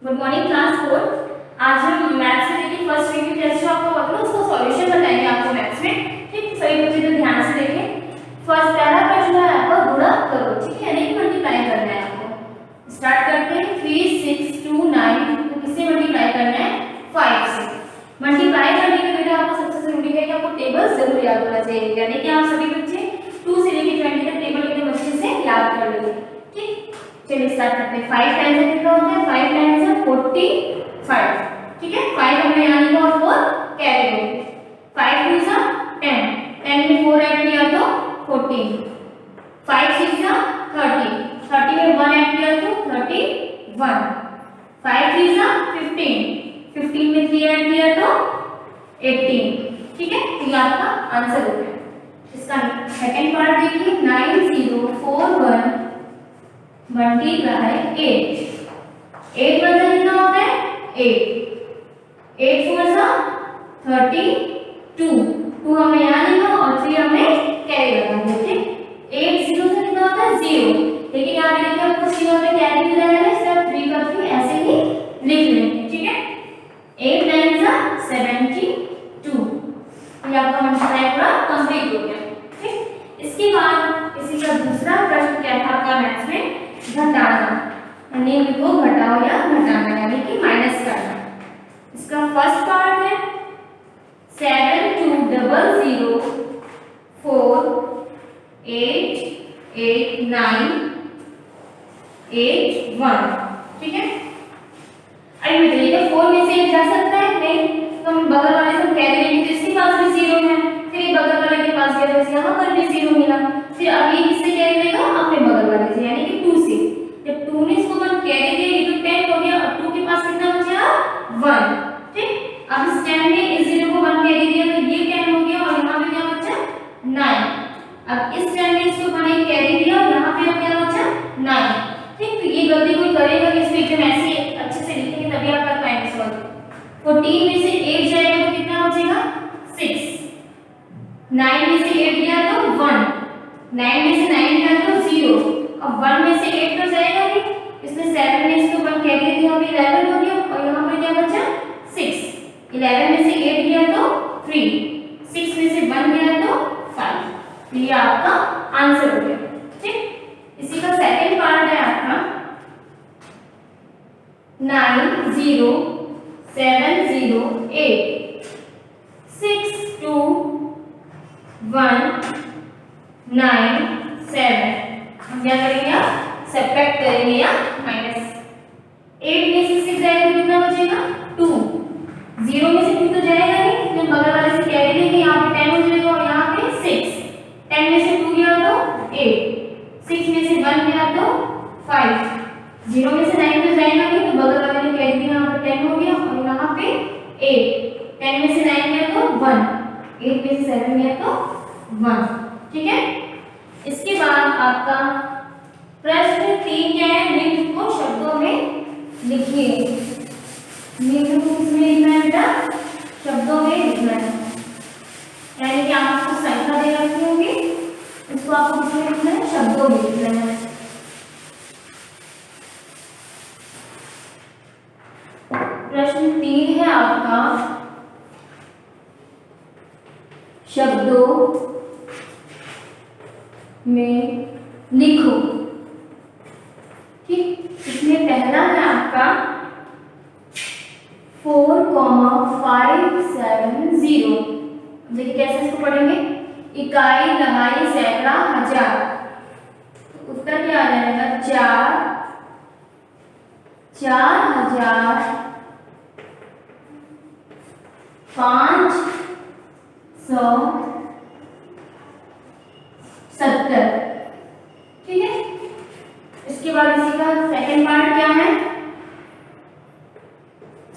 Good morning class 4। आज हम maths में देखिए फर्स्ट रिव्यू टेस्ट जो आपको बताऊँ उसका सॉल्यूशन बताएंगे आपको मैथ्स में। ठीक, सभी बच्चे तो ध्यान से देखें। फर्स्ट पहला प्रश्न है आपका गुणा करो, ठीक है, यानी कि मल्टीप्लाई करना है आपको। स्टार्ट करते हैं। 3 6 2 9 तो किससे मल्टीप्लाई करना है? 5 से। मल्टीप्लाई करने के बेटा आपको सबसे जरूरी है कि आपको टेबल जरूर याद होना चाहिए, यानी कि आप सभी बच्चे 2 से लेकर 20 तक टेबल एकदम अच्छे से याद कर लेंगे। ठीक, चलिए स्टार्ट करते हैं। 5 टाइम्स कितना होता है? 5 टाइम्स 45। ठीक है, 5 हमने यहाँ लिखा और 4 कैरी होंगे। 5 2 सा 10, 10 में 4 ऐड किया तो 14, 5 6 सा 30, 30 में 1 ऐड किया तो 31, 5 3 सा 15, 15 में 3 ऐड किया तो 18। ठीक है, तो ये आपका आंसर हो गया। इसका सेकंड पार्ट देखिए। 9041 मल्टीप्लाई 8। 8 बचा कितना होता है? 8 8 4 सा 32, 2 हमने यहाँ लिखा और 3 हमने कैरी लगा दिया। ठीक, 8 0 से कितना होता है? 0, लेकिन यहाँ पे देखिए आपको 0 में कैरी मिला है, इसलिए आप 3 का 3 ऐसे ही लिख लेंगे। ठीक है, 8 9 सा 72, ये आपका मल्टीप्लाई पूरा कंप्लीट हो गया। ठीक, इसके बाद इसी का दूसरा प्रश्न क्या था आपका मैथ्स में? घटाना, यानी को घटाओ या घटाना, यानी कि माइनस करना। इसका फर्स्ट पार्ट है 7 2 0 0 4 8 8 9 8 1। ठीक है, अब बताइएगा 4 में से 8 जा सकता है? नहीं, तो हम बगल वाले से कैरी लेंगे तो इसके पास भी 0 है, फिर ये बगल वाले के पास गया तो यहाँ पर भी 0 मिला, फिर अब ये किससे कैरी लेगा? अपने बगल वाले से, यानी कि 2 से। जब 2 ने इसको 1 कैरी दिया, ये तो 10 हो गया, और 2 के पास कितना बचा? 1। ठीक, अब इस 10 ने इस 0 को 1 कैरी दिया तो ये 10 हो गया, और यहाँ पे क्या बचा? 9। अब इस 10 ने इसको 1 कैरी दिया, और यहाँ पे अब क्या बचा? 9। ठीक, तो ये गलती कोई करेगा कि इसको एकदम ऐसे अच्छे से लिखेंगे तभी आप कर पाएंगे सॉल्व। 14 में से 8 जाएगा तो कितना बचेगा? 6। 9 में से 8 गया तो 1, 9 में से 9 गया तो 0, अब 1 में से 8 तो जाएगा नहीं, इसलिए 7 में इसको 1 कैरी दिया, अभी 11 हो गया, और यहाँ पर क्या बचा? 6। 11 में से 8 गया तो 3, 6 में से 1 गया तो 5। ये आपका आंसर हो गया। ठीक, इसी का सेकंड पार्ट है आपका 9 0 7 0 8 6 2 1 9 7। हम क्या करेंगे? सब्ट्रैक्ट करेंगे या माइनस। 8 में से 6 जाएगा तो कितना बचेगा? 2। 0 में से 2 तो जाएगा नहीं, इसलिए बगल वाले से कैरी लेंगे, यहाँ पे 10 हो जाएगा और यहाँ पे 6। 10 में से 2 गया तो 8, 6 में से 1 गया तो 5, 0 में से 9 तो जाएगा नहीं, तो बगल वाले ने कैरी दिया, यहाँ पे 10 हो गया, और यहाँ पे 8, 10 में से 9 गया तो 1, 8 में से 7 गया तो 1। ठीक है, इसके बाद आपका प्रश्न 3 क्या है? निम्न को शब्दों में लिखिए। निम्न को किसमें लिखना है बेटा? शब्दों में लिखना है, यानी कि आपको संख्या दे रखी होगी, इसको आपको किसमें लिखना है? शब्दों में लिखना है। प्रश्न 3 है आपका शब्दों में लिखो। ठीक, इसमें पहला है आपका 4 5 7 0। देखिए कैसे इसको पढ़ेंगे? इकाई दहाई सैकड़ा हजार, तो उत्तर क्या आ जाएगा? 4000 570। ठीक है, इसके बाद इसी का सेकंड पार्ट क्या है?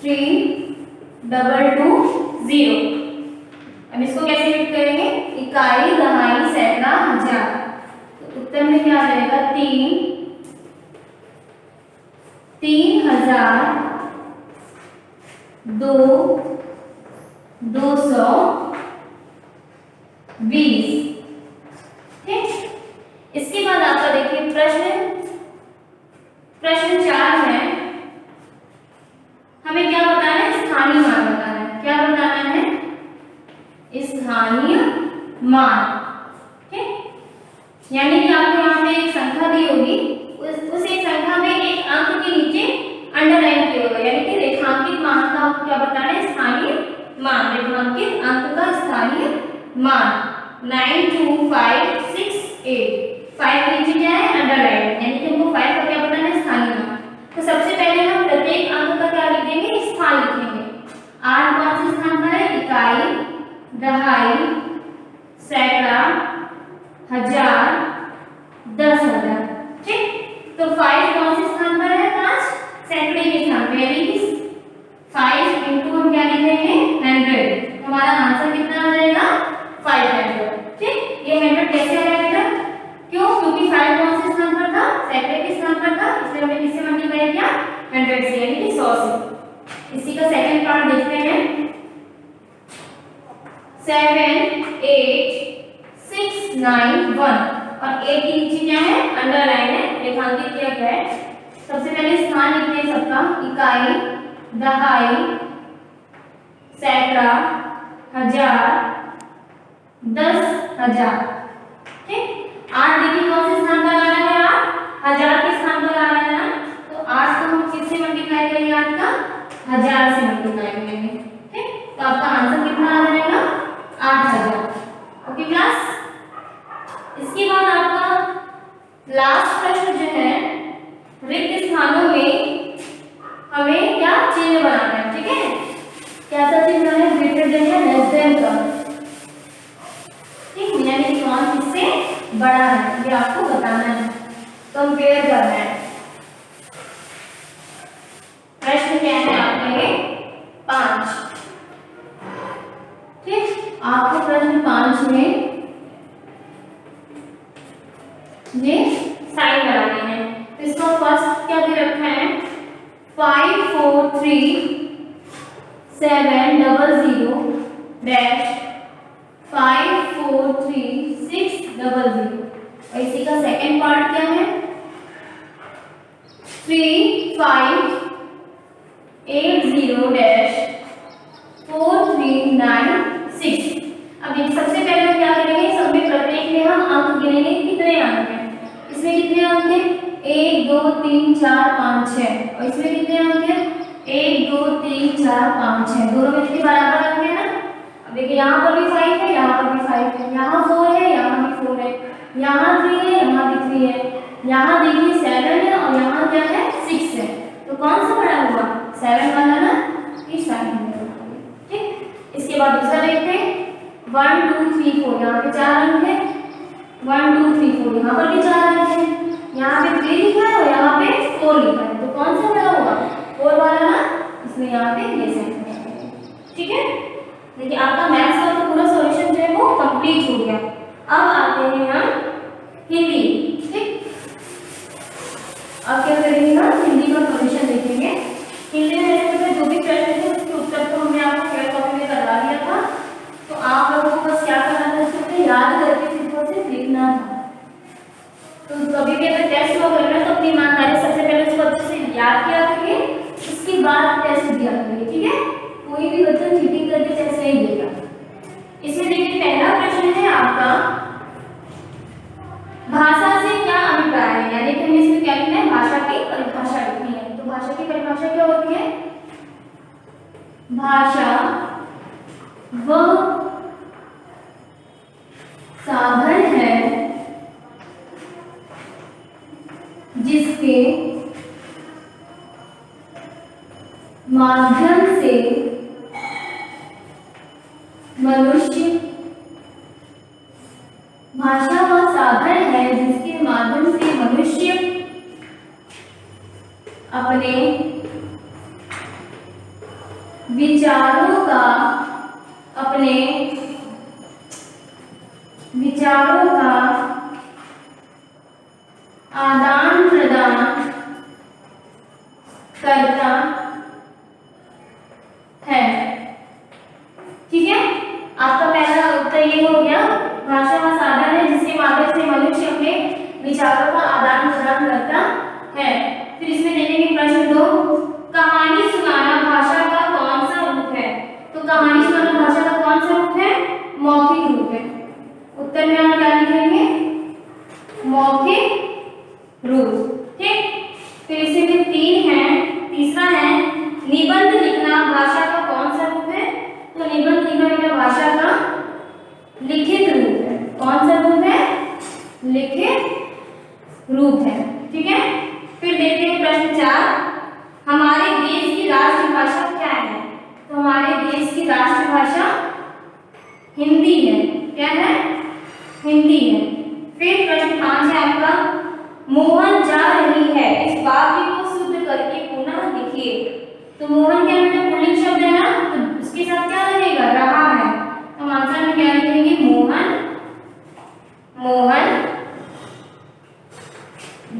3 2 2 0। अब इसको कैसे लिख करेंगे? इकाई दहाई सैकड़ा हजार, तो उत्तर में क्या आ जाएगा? 3000 220। ठीक, इसके बाद आपका देखिए प्रश्न 4 है हमें क्या बताना है, स्थानीय मान बताना है। क्या बताना है, स्थानीय मान। ठीक, यानी कि आपको यहाँ पे एक संख्या दी होगी, उस एक संख्या में एक अंक के नीचे अंडरलाइन किया होगा, यानी कि रेखांकित मान का आपको क्या बताना है, स्थानीय मान। रेखांकित अंक का स्थानीय मान 9 2 5 6 8। 5 के नीचे क्या है, अंडरलाइन, यानी कि हमको 5 का क्या बताना है, स्थानीय मान। तो सबसे पहले हम प्रत्येक अंक का क्या लिखेंगे, स्थान लिखेंगे। 8 कौन से स्थान पर है, इकाई, दहाई, सैकड़ा, हजार, 10,000। ठीक, तो 5 कौन से स्थान पर है, 5 सैकड़े के स्थान पर, यानी कि 5 इंटू हम क्या लिखेंगे, 100। हमारा आंसर कितना आ जाएगा, 500। ठीक, ये 100 कैसे आया बेटा, क्यों, क्योंकि 5 कौन से स्थान पर था, सैकड़े के स्थान पर था, इसलिए हमने किससे मल्टीप्लाई किया, 100 से, यानी कि 100 से। इसी का सेकंड पार्ट देखते हैं। 7 8 6 9 1 और 8 के नीचे क्या है, अंडरलाइन है, रेखांकित किया गया है। सबसे पहले स्थान लिखते हैं सबका, इकाई, दहाई, सैकड़ा, हजार, 10,000। ठीक, 8 देखिए कौन से स्थान पर आना है, 8 हजार के स्थान पर आना है ना, तो 8 को हम किससे मल्टीप्लाई करेंगे, 8 का 1000 से मल्टीप्लाई करेंगे। ठीक, तो आपका आंसर कितना आ जाएगा, 8,000। ओके क्लास, इसके बाद आपका लास्ट प्रश्न जो है, रिक्त स्थानों में हमें क्या चिन्ह बनाना है। ठीक है, क्या सा चिन्ह है, ग्रेटर देन या लेस देन का। ठीक, यानी कि कौन किससे बड़ा है, ये आपको बताना है, कंपेयर करना है। प्रश्न क्या है आपके 5। ठीक, आपको प्रश्न 5 में ये साइन बनाने हैं। तो इसका फर्स्ट क्या दे रखा है, 5 4 3 7 0 0 डैश 5 4 3 6 0 0। और इसी का सेकंड पार्ट क्या है, 3 5 8 0 डैश 4 3 9 6। अब देखिए सबसे पहले हम क्या करेंगे, सब में प्रत्येक में हम अंक गिनेंगे, कितने अंक हैं, इसमें कितने अंक हैं, 1 2 3 4 5 6, और इसमें कितने अंक हैं, 1 2 3 4 5 6, दोनों में कितने बराबर अंक हैं ना। अब देखिए यहाँ पर भी 5 है, यहाँ पर भी 5 है, यहाँ 4 है, यहाँ भी 4 है, यहाँ 3 है, यहाँ भी 3 है, यहाँ देखिए 7 है और यहाँ क्या है, 6 है। तो कौन सा बड़ा हुआ, 7 वाला ना, ये 7 है। ठीक, इसके बाद दूसरा देखते हैं, 1 2 3 4, यहाँ पे 4 अंक है, 1 2 3 4, यहाँ पर भी 4 अंक है, यहाँ पे 3 लिखा है और यहाँ पे 4 लिखा है। तो कौन सा बड़ा हुआ, 4 वाला ना, इसलिए यहाँ पे ये सेट है। ठीक है, देखिए आपका मैथ्स का तो पूरा सॉल्यूशन जो है वो कंप्लीट हो गया। अब आते हैं हम हिंदी। ठीक, अब क्या करेंगे ना, हिंदी का सॉल्यूशन देखेंगे। हिंदी में जो भी प्रश्न थे उसके उत्तर तो हमने आपको फेयर कॉपी में करवा दिया था, तो आप लोगों को बस क्या करना था, उसको याद करके सिर्फ लिखना था। तो कभी भी अगर टेस्ट हुआ करना तो अपनी ईमानदारी सबसे पहले उसको अच्छे से याद किया करिए, उसके बाद टेस्ट दिया करिए। ठीक है, कोई भी बच्चा चीटिंग करके टेस्ट नहीं देगा। इसमें देखिए पहला प्रश्न है आपका, भाषा से क्या अभिप्राय है, यानी कि हमें इसमें क्या लिखना है, भाषा की परिभाषा लिखनी है। तो भाषा की परिभाषा क्या होती है, भाषा वह साधन है जिसके माध्यम से मनुष्य, भाषा वह साधन है जिसके माध्यम से मनुष्य अपने विचारों का आदान प्रदान करता है। ठीक है, आपका पहला उत्तर ये हो गया, भाषा का साधन है जिसके माध्यम से मनुष्य अपने विचारों का आदान प्रदान करता है। फिर इसमें देखेंगे प्रश्न 2, कहानी सुनाना भाषा क्वेश्चन 4, हमारे देश की राष्ट्रभाषा क्या है? तो हमारे देश की राष्ट्रभाषा हिंदी है। क्या है? हिंदी है। फिर प्रश्न 5 है आपका, मोहन जा रही है, इस वाक्य को शुद्ध करके पुनः लिखिए। तो मोहन क्या बेटा पुल्लिंग शब्द है ना, तो उसके साथ क्या लगेगा? रहा है। तो हम आंसर में क्या लिखेंगे? मोहन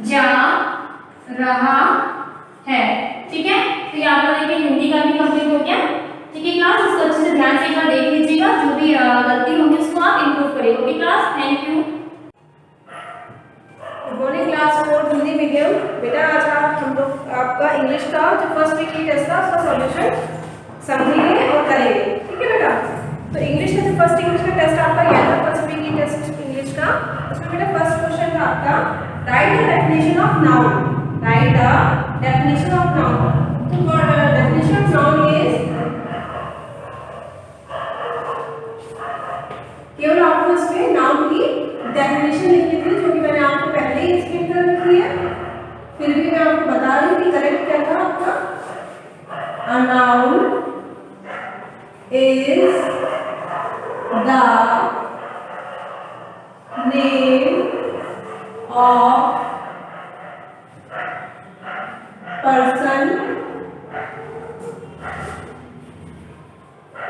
जा रहा है। ठीक है, तो यहाँ पर देखिए हिंदी का भी कंप्लीट हो गया। ठीक है क्लास, इसको अच्छे से ध्यान से एक बार देख लीजिएगा, जो भी गलती होगी उसको आप इम्प्रूव करिएगा। Okay class, thank you. Good morning class 4 Hindi medium. बेटा आज हम लोग आपका इंग्लिश का जो फर्स्ट वीक की टेस्ट था उसका सॉल्यूशन समझेंगे और करेंगे। ठीक है बेटा, तो इंग्लिश का जो फर्स्ट इंग्लिश का टेस्ट आपका यह था, फर्स्ट वीक की टेस्ट इंग्लिश का। उसमें बेटा फर्स्ट क्वेश्चन था आपका, right the definition of noun. Right the definition of noun. तो डेफिनेशन ऑफ नाउन इज, केवल आपको इसमें नाउन की डेफिनेशन लिखनी थी, जो कि मैंने आपको पहले ही एक्सप्लेन कर रखी है। फिर भी मैं आपको बता रही हूँ कि करेक्ट क्या था आपका। A noun is the name of person,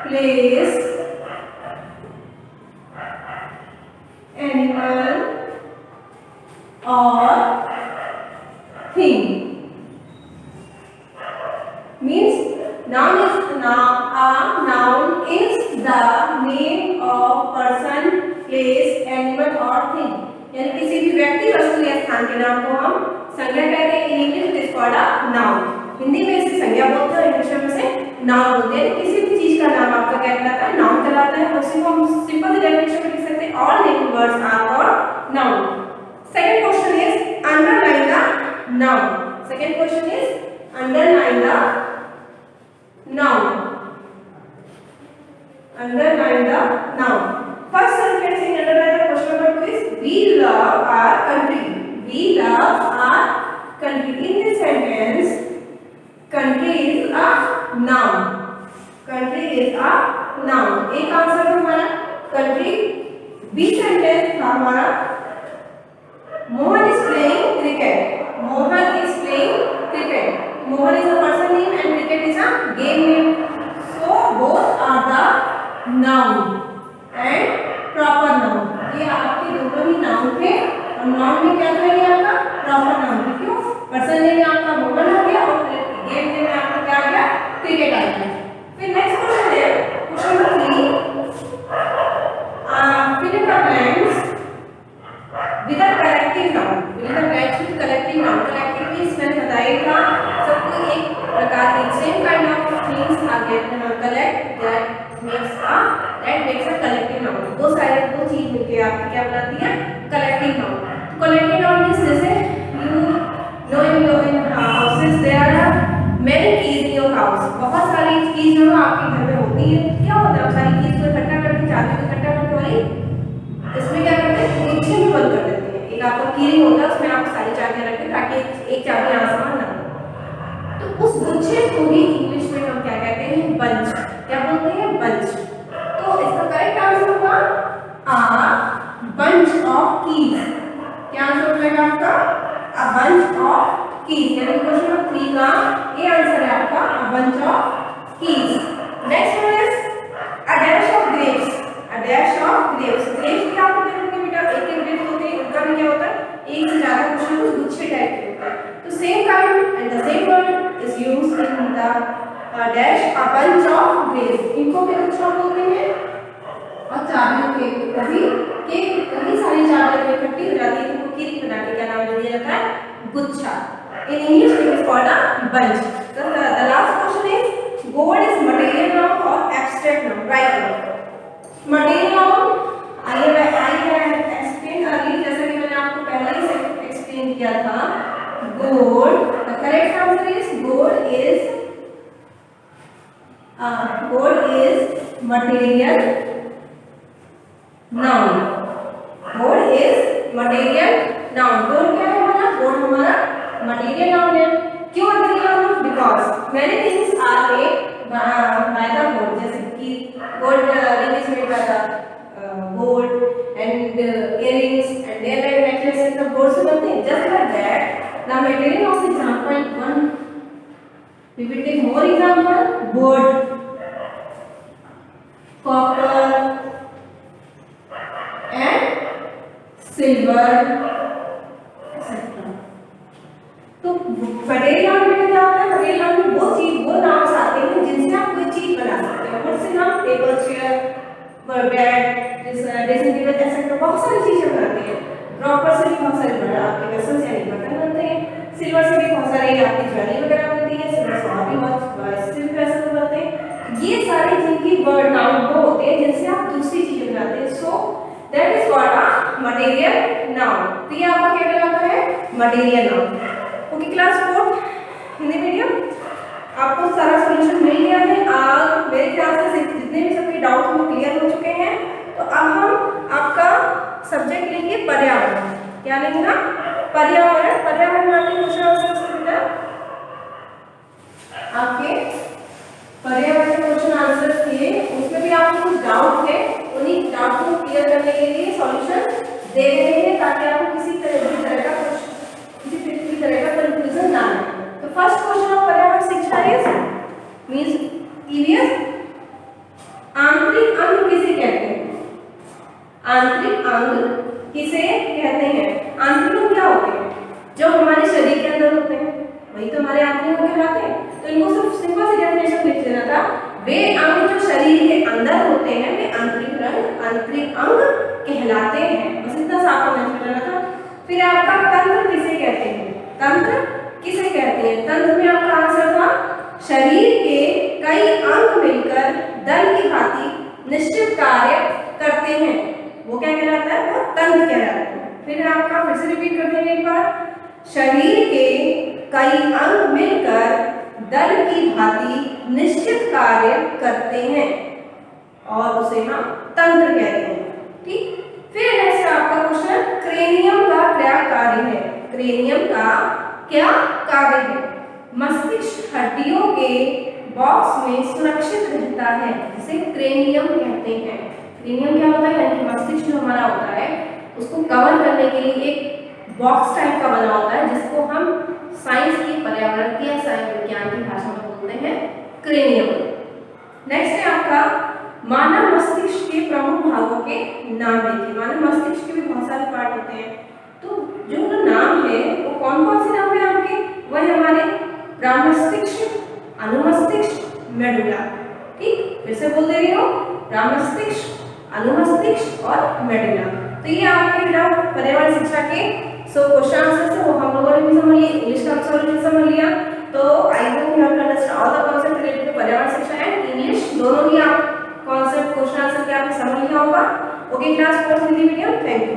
place, animal or thing. Means noun is a noun is the name of person, place, animal or thing. यानी किसी भी व्यक्ति, वस्तु या स्थान के नाम को हम संज्ञा कहते हैं। इन English it is called a noun. Hindi में इसे संज्ञा बोलते हैं और इंग्लिश में इसे नाउन बोलते हैं। किसी भी चीज का नाम आपका क्या कहलाता है? नाउन कहलाता है। उसी को हम सिंपल डेफिनेशन में लिख सकते हैं, all name words are called noun. Second question is underline the noun. Second question is underline the noun. Underline the noun. First sentence in underline the question number 2 is, we love our country. We love our country. In this sentence, country is a noun. Country is a noun. एक answer है हमारा country. B sentence था हमारा, Mohan is playing cricket. Mohan is playing cricket. Mohan is a person name and cricket is a game name. So both are the noun and proper noun. ये आपके दोनों ही noun थे और noun में क्या था? ये आपका प्रॉपर नाउन। क्यों? पर्सन नेम में आपका मोहन आ गया और गेम नेम में आपका क्या आ गया? क्रिकेट आ गया। फिर नेक्स्ट क्वेश्चन है question number 3, fill in the blanks with a collective noun. Fill in the blanks with collective noun. Collective means मैंने बताया था सबको एक प्रकार की सेम काइंड ऑफ थिंग्स आगे collect that makes a collective noun. दो चीज मिलके आपकी क्या बनाती है? Collective noun. Collective noun means जैसे you know in your houses there are many keys in your house. बहुत सारी कीज जो आपके घर में होती है। क्या होता है? सारी कीज को इकट्ठा करके, चाबी को इकट्ठा करके और इसमें क्या करते हैं? गुच्छे में बंद कर देते हैं। एक आपका कीरिंग होता है, उसमें आप सारी चाबियां रखते हैं ताकि एक चाबी आसमान ना हो। तो उस गुच्छे को ही इंग्लिश में हम क्या कहते हैं? बंच। क्या बोलते हैं? बंच। तो इसका करेक्ट आंसर होगा अ बंच ऑफ कीज। क्या आंसर हो जाएगा आपका? A bunch of keys. यानी क्वेश्चन नंबर 3 का ये आंसर है आपका a bunch of keys. Next one is a dash of grapes. A dash of grapes. Grapes क्या होते हैं बेटा? एक ग्रेप्स होते हैं, उनका भी क्या होता है? एक से ज्यादा क्वेश्चन कुछ गुच्छे टाइप के होते हैं। तो same kind and the same word is used in the dash a bunch of grapes. इनको भी गुच्छा बोलते हैं और चाबियों के कभी सारी चाबियां इकट्ठी हो जाती है, इनको कीरी बना के क्या नाम दे दिया जाता है? गुच्छा। In English it is called a bunch. The last question is, gold is material noun और abstract noun. Right. Material noun I have explain early, जैसा कि मैंने आपको पहले ही एक्सप्लेन किया था। Gold, the correct answer is gold is material noun. Gold is material noun. Gold क्या है हमारा? गोल्ड हमारा मटेरियल नाउन है। many things are made by the gold, जैसे कि gold ring is made by the gold and earrings and earring necklaces सब gold से बनते हैं. Just like that, the material of example one, we will take more example: wood, copper and silver, etc. तो material में क्या होता है? Material में वो चीज, वो नाम्स आते हैं जिनसे आप कोई चीज बना सकते हैं. और से हम table, chair, bed, dressing table, etcetera बहुत सारी चीजें बनाते हैं. कॉपर से भी बहुत सारे आपके वेसल्स यानी बर्तन बनते हैं. सिल्वर से भी बहुत सारे आपकी ज्वेलरी वगैरह बनती है. सिल्वर से और भी बहुत सिल्वर वेसल बनते हैं. ये सारे जिनकी वर्ड नाउन वो होते हैं जिनसे आप दूसरी चीजें बनाते हैं. So that is called a material noun. तो ये आपका क्या कहलाता है? Material noun. Okay class 4 Hindi medium, आपको सारा सॉल्यूशन मिल गया है. आज मेरे ख्याल से जितने भी सबके डाउट वो क्लियर हो चुके हैं. तो अब हम आपका सब्जेक्ट लेंगे पर्यावरण. क्या लेंगे ना? पर्यावरण. पर्यावरण में आपके क्वेश्चन आंसर आपके पर्यावरण के क्वेश्चन आंसर थे. उसमें भी आपको कुछ डाउट थे, उन्हीं डाउट को क्लियर करने के लिए सॉल्यूशन दे रहे हैं ताकि आपको किसी तरह का कंफ्यूजन ना आए. तो फर्स्ट क्वेश्चन ऑफ पर्यावरण शिक्षा इज मींस ईवीएस. आंतरिक अंग किसे कहते हैं? आंतरिक अंग किसे कहते हैं? आंतरिक अंग क्या होते हैं? जो हमारे शरीर के अंदर होते हैं वही तो हमारे आंतरिक अंग कहलाते हैं. तो इनको सिर्फ सिंपल सी डेफिनेशन लिख देना था. वे अंग जो शरीर के अंदर होते हैं वे आंतरिक अंग कहलाते हैं. बस इतना सा आपको मेंशन करना था. फिर आपका तंत्र किसे कहते हैं? तंत्र किसे कहते हैं? तंत्र में आपका आंसर था शरीर के कई अंग मिलकर दल की भांति निश्चित कार्य करते हैं. वो क्या कहलाता है? वो तंत्र कहलाता है. फिर आपका फिर से रिपीट कर देंगे एक बार. शरीर के कई अंग मिलकर दल की भांति निश्चित कार्य करते हैं और उसे हम तंत्र कहते हैं. ठीक. फिर नेक्स्ट आपका क्वेश्चन, क्रेनियम का क्या कार्य है? क्रेनियम का क्या कार्य है? मस्तिष्क हड्डियों के बॉक्स में सुरक्षित रहता है, जिसे क्रेनियम कहते हैं. क्रेनियम क्या होता है? यानी कि मस्तिष्क जो हमारा होता है उसको कवर करने के लिए एक बॉक्स टाइप का बना होता है जिसको हम साइंस की, पर्यावरण की या साइंस विज्ञान की भाषा में बोलते हैं क्रेनियम. नेक्स्ट है आपका मानव मस्तिष्क के प्रमुख भागों के नाम लिखिए. मानव मस्तिष्क के भी बहुत सारे पार्ट होते हैं. तो जो नाम है वो कौन कौन से नाम है आपके? वह हमारे प्राण मस्तिष्क, अनुमस्तिष्क, मेडुला. ठीक. फिर से बोल दे रही हूँ, प्राण मस्तिष्क, अनुमस्तिष्क और मेडुला. तो ये आपके पर्यावरण शिक्षा के क्वेश्चन आंसर से वो हम लोगों ने भी समझ लिया. इंग्लिश का सॉल्यूशन समझ लिया. तो I hope you have understand all the concept related to पर्यावरण शिक्षा एंड इंग्लिश. दोनों ही आप कॉन्सेप्ट क्वेश्चन आंसर के आपने समझ लिया होगा. Okay class 4 Hindi medium. Thank you.